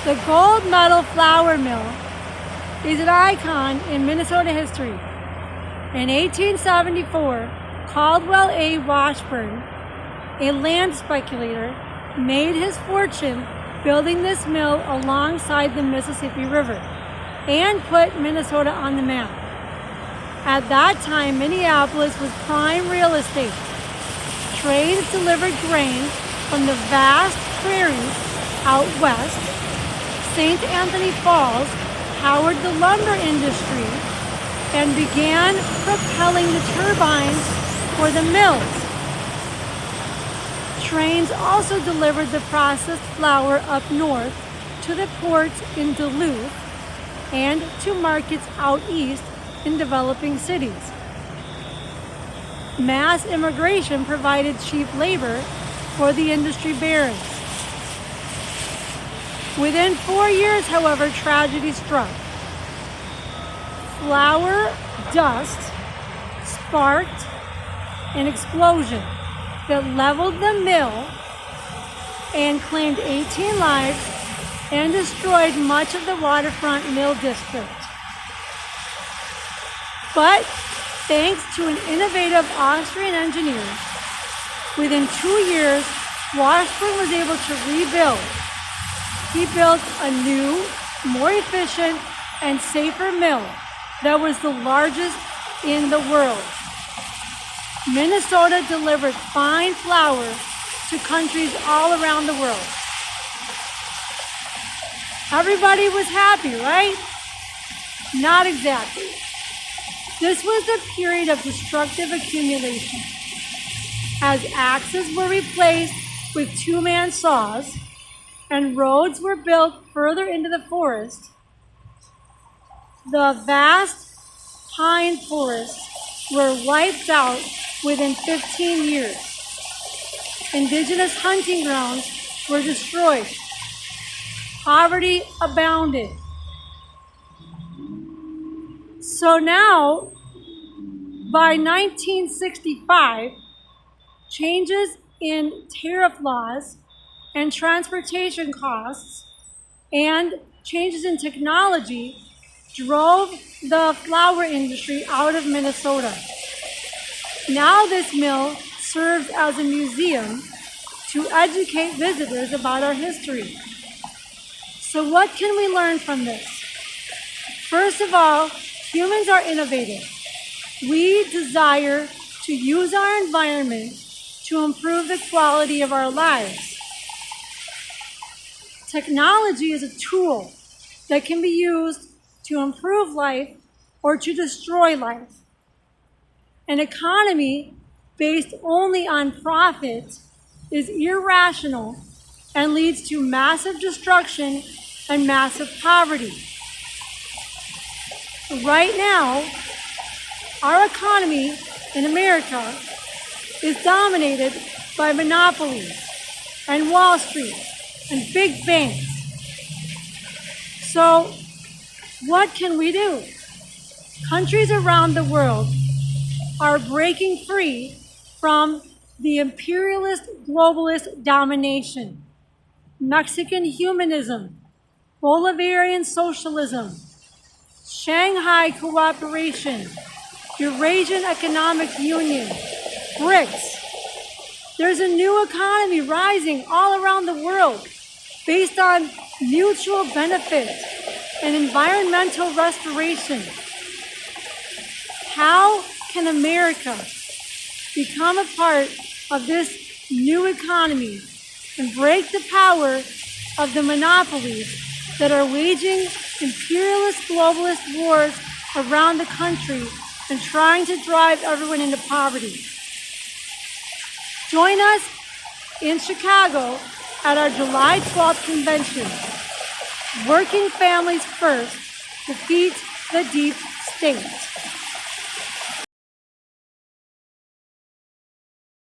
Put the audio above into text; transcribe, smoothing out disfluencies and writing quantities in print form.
The Gold Medal Flour Mill is an icon in Minnesota history. In 1874, Caldwell A. Washburn, a land speculator, made his fortune building this mill alongside the Mississippi River and put Minnesota on the map. At that time, Minneapolis was prime real estate. Trains delivered grain from the vast prairies out west. St. Anthony Falls powered the lumber industry and began propelling the turbines for the mills. Trains also delivered the processed flour up north to the ports in Duluth and to markets out east in developing cities. Mass immigration provided cheap labor for the industry barons. Within 4 years, however, tragedy struck. Flour dust sparked an explosion that leveled the mill and claimed 18 lives and destroyed much of the waterfront mill district. But thanks to an innovative Austrian engineer, within 2 years, Washburn was able to rebuild. He built a new, more efficient, and safer mill that was the largest in the world. Minnesota delivered fine flour to countries all around the world. Everybody was happy, right? Not exactly. This was a period of destructive accumulation. As axes were replaced with two-man saws and roads were built further into the forest, the vast pine forests were wiped out within 15 years. Indigenous hunting grounds were destroyed. Poverty abounded. So now, by 1965, changes in tariff laws and transportation costs and changes in technology drove the flour industry out of Minnesota. Now this mill serves as a museum to educate visitors about our history. So what can we learn from this? First of all, humans are innovative. We desire to use our environment to improve the quality of our lives. Technology is a tool that can be used to improve life or to destroy life. An economy based only on profit is irrational and leads to massive destruction and massive poverty. Right now, our economy in America is dominated by monopolies and Wall Street and big banks. So, what can we do? Countries around the world are breaking free from the imperialist globalist domination, Mexican humanism, Bolivarian socialism, Shanghai cooperation, Eurasian Economic Union, BRICS. There's a new economy rising all around the world based on mutual benefit and environmental restoration. How can America become a part of this new economy and break the power of the monopolies that are waging imperialist globalist wars around the country and trying to drive everyone into poverty? Join us in Chicago at our July 12th convention. Working Families First, Defeat the Deep State.